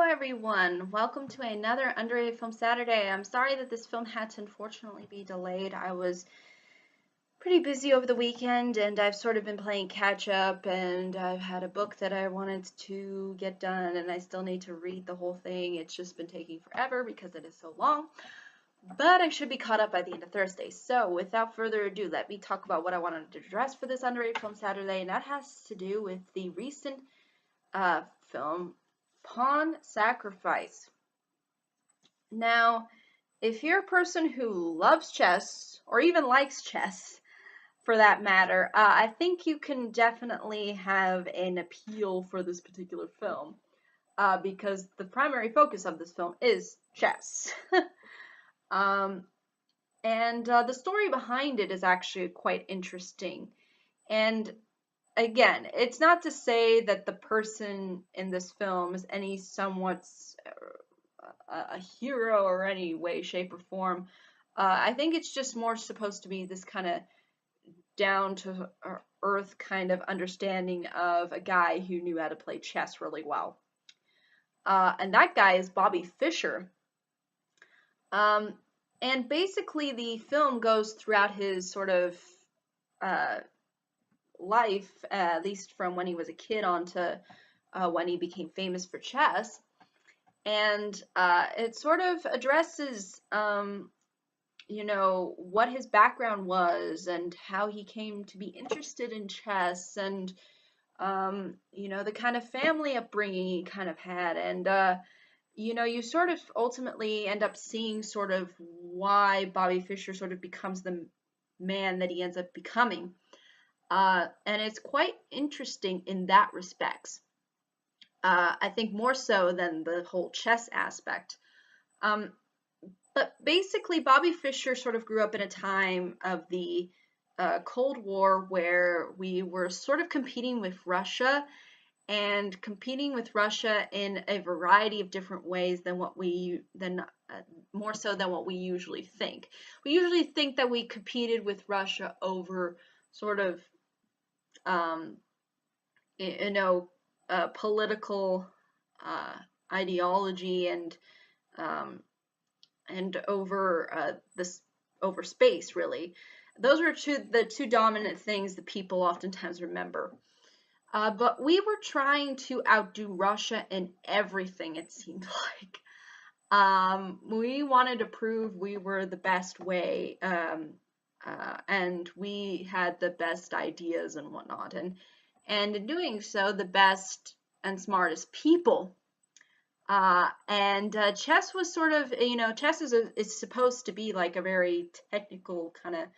everyone. Welcome to another Underrated Film Saturday. I'm sorry that this film had to unfortunately be delayed. I was pretty busy over the weekend and I've sort of been playing catch up, and I've had a book that I wanted to get done and I still need to read the whole thing. It's just been taking forever because it is so long, but I should be caught up by the end of Thursday. So without further ado, let me talk about what I wanted to address for this Underrated Film Saturday, and that has to do with the recent film Pawn Sacrifice. Now, if you're a person who loves chess, or even likes chess for that matter, I think you can definitely have an appeal for this particular film, because the primary focus of this film is chess. um, and the story behind it is actually quite interesting. And again, it's not to say that the person in this film is any somewhat a hero or any way, shape, or form. I think it's just more supposed to be this kind of down to earth kind of understanding of a guy who knew how to play chess really well. And that guy is Bobby Fischer. And basically, the film goes throughout his sort of life, at least from when he was a kid on to when he became famous for chess. And it sort of addresses, what his background was and how he came to be interested in chess, and, the kind of family upbringing he kind of had. And, you sort of ultimately end up seeing sort of why Bobby Fischer sort of becomes the man that he ends up becoming. And it's quite interesting in that respect. I think more so than the whole chess aspect. But basically, Bobby Fischer sort of grew up in a time of the Cold War where we were sort of competing with Russia, and competing with Russia in a variety of different ways more so than what we usually think. We usually think that we competed with Russia over sort of political ideology and over space, really. Those are the two dominant things that people oftentimes remember. But we were trying to outdo Russia in everything, it seemed like. We wanted to prove we were the best way, and we had the best ideas and whatnot, and in doing so, the best and smartest people. And chess was sort of, chess is supposed to be like a very technical kind of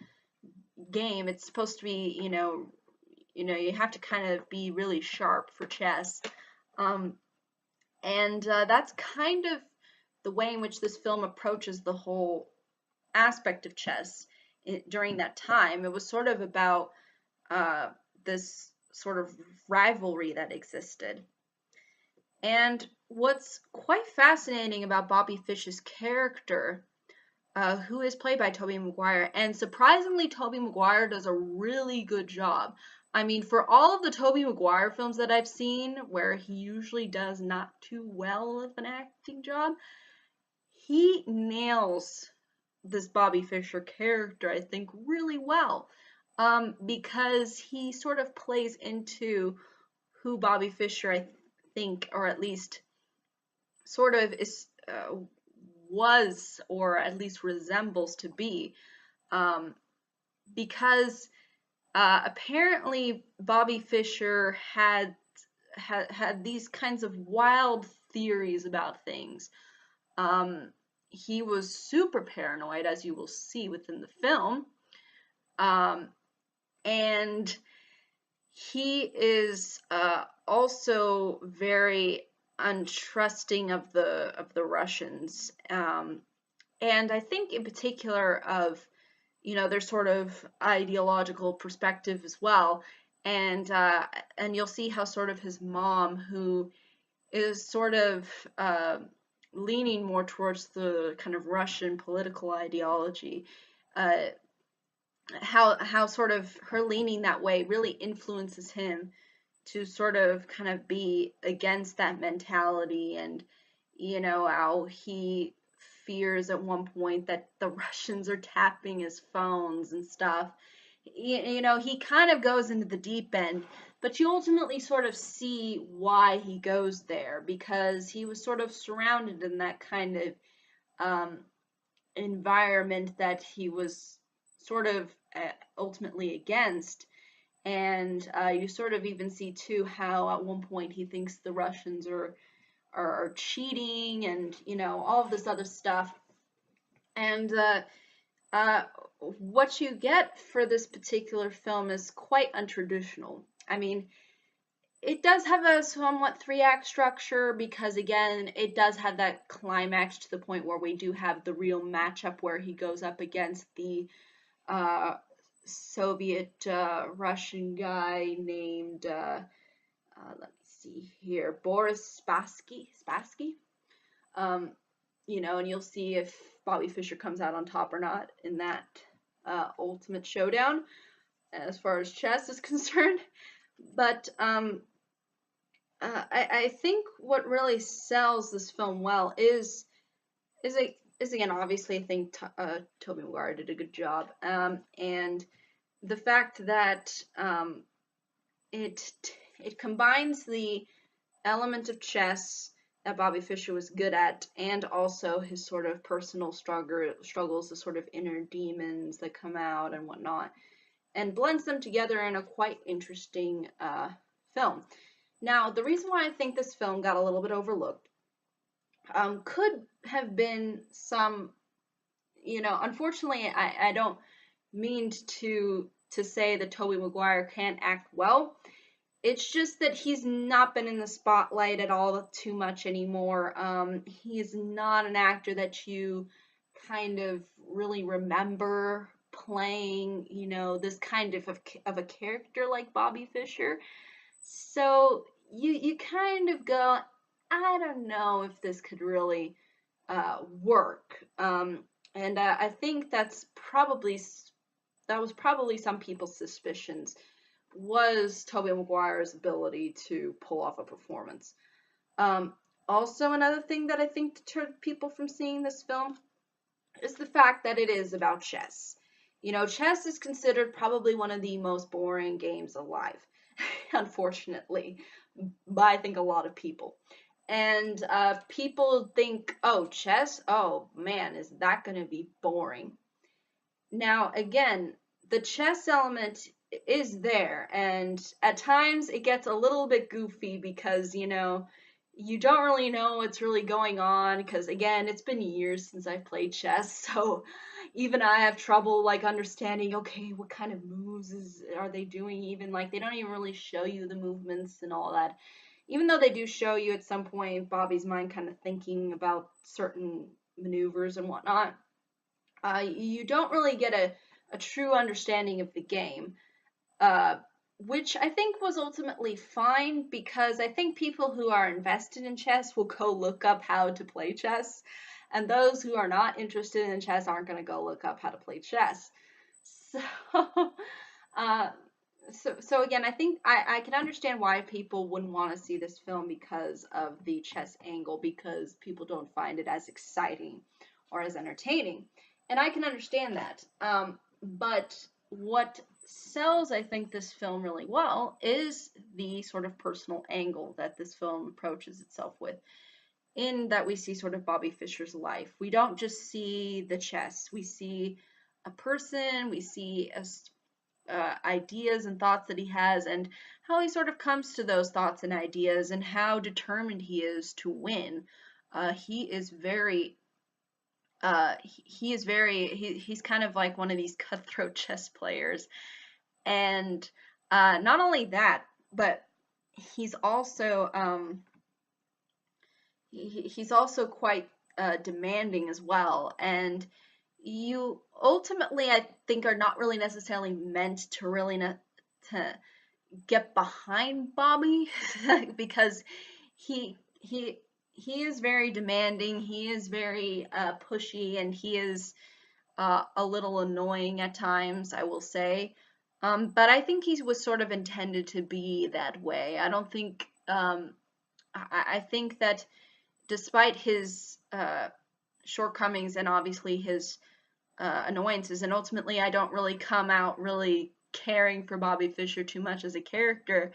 game. It's supposed to be, you have to kind of be really sharp for chess. And that's kind of the way in which this film approaches the whole aspect of chess during that time. It was sort of about this sort of rivalry that existed. And what's quite fascinating about Bobby Fish's character, who is played by Tobey Maguire, and surprisingly, Tobey Maguire does a really good job. I mean, for all of the Tobey Maguire films that I've seen, where he usually does not too well of an acting job, he nails this Bobby Fischer character, I think, really well. Because he sort of plays into who Bobby Fischer, I think, or at least sort of was, or at least resembles to be, because apparently Bobby Fischer had these kinds of wild theories about things. He was super paranoid, as you will see within the film. And he is also very untrusting of the Russians, and I think in particular of their sort of ideological perspective as well, and you'll see how sort of his mom, who is sort of leaning more towards the kind of Russian political ideology, how sort of her leaning that way really influences him to sort of kind of be against that mentality, and how he fears at one point that the Russians are tapping his phones and stuff. He kind of goes into the deep end, but you ultimately sort of see why he goes there, because he was sort of surrounded in that kind of um, environment that he was sort of ultimately against. And you sort of even see too how at one point he thinks the Russians are cheating, and all of this other stuff. And uh, what you get for this particular film is quite untraditional. I mean, it does have a somewhat three-act structure, because again, it does have that climax to the point where we do have the real matchup where he goes up against the uh, Soviet Russian guy named let me see here, Boris Spassky. Um, and you'll see if Bobby Fischer comes out on top or not in that ultimate showdown, as far as chess is concerned. But I think what really sells this film well is again, obviously, I think Tobey Maguire did a good job, and the fact that it combines the element of chess that Bobby Fischer was good at, and also his sort of personal struggles, the sort of inner demons that come out and whatnot, and blends them together in a quite interesting film. Now, the reason why I think this film got a little bit overlooked could have been some, unfortunately, I don't mean to say that Tobey Maguire can't act well. It's just that he's not been in the spotlight at all too much anymore. He's not an actor that you kind of really remember playing, this kind of a character like Bobby Fischer. So you kind of go, I don't know if this could really work. And I think that was probably some people's suspicions, was Tobey Maguire's ability to pull off a performance. Also, another thing that I think deterred people from seeing this film is the fact that it is about chess. Chess is considered probably one of the most boring games alive, unfortunately, by I think a lot of people. And people think, oh, chess? Oh, man, is that going to be boring? Now, again, the chess element is there, and at times it gets a little bit goofy because, you don't really know what's really going on, because again, it's been years since I've played chess, so even I have trouble like understanding, okay, what kind of moves are they doing, even like they don't even really show you the movements and all that. Even though they do show you at some point Bobby's mind kind of thinking about certain maneuvers and whatnot, you don't really get a true understanding of the game, which I think was ultimately fine, because I think people who are invested in chess will go look up how to play chess, and those who are not interested in chess aren't going to go look up how to play chess. So, uh, so again, I think I can understand why people wouldn't want to see this film because of the chess angle, because people don't find it as exciting or as entertaining. And I can understand that. But what sells, I think, this film really well is the sort of personal angle that this film approaches itself with, in that we see sort of Bobby Fischer's life. We don't just see the chess. We see a person, we see ideas and thoughts that he has, and how he sort of comes to those thoughts and ideas, and how determined he is to win. He is very he's kind of like one of these cutthroat chess players. And not only that, but he's also he's also quite demanding as well. And you ultimately, I think, are not really necessarily meant to really to get behind Bobby because he he he is very demanding, he is very pushy, and he is a little annoying at times, I will say. But I think he was sort of intended to be that way. I don't think I think that despite his shortcomings and obviously his annoyances, and ultimately I don't really come out really caring for Bobby Fischer too much as a character,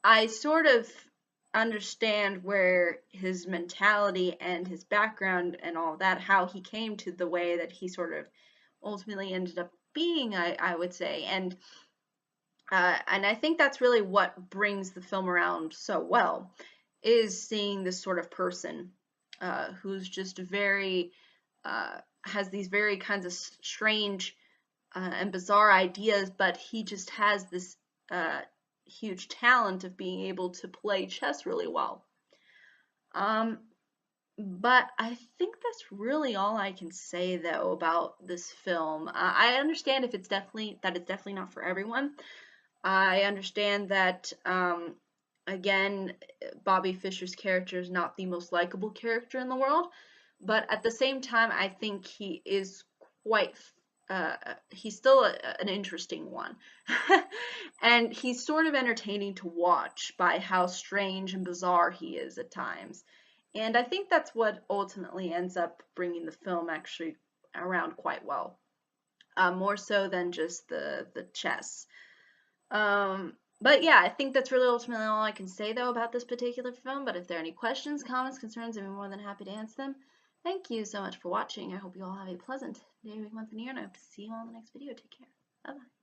I sort of understand where his mentality and his background and all that, how he came to the way that he sort of ultimately ended up being, I would say. And I think that's really what brings the film around so well, is seeing this sort of person who's just very, has these very kinds of strange and bizarre ideas, but he just has this huge talent of being able to play chess really well. But I think that's really all I can say though about this film. I understand if it's definitely not for everyone. I understand that again, Bobby Fischer's character is not the most likable character in the world, but at the same time, I think he is quite he's still an interesting one. And he's sort of entertaining to watch by how strange and bizarre he is at times. And I think that's what ultimately ends up bringing the film actually around quite well. More so than just the chess. But yeah, I think that's really ultimately all I can say though about this particular film. But if there are any questions, comments, concerns, I'd be more than happy to answer them. Thank you so much for watching. I hope you all have a pleasant day, week, month, and year, and I hope to see you all in the next video. Take care. Bye-bye.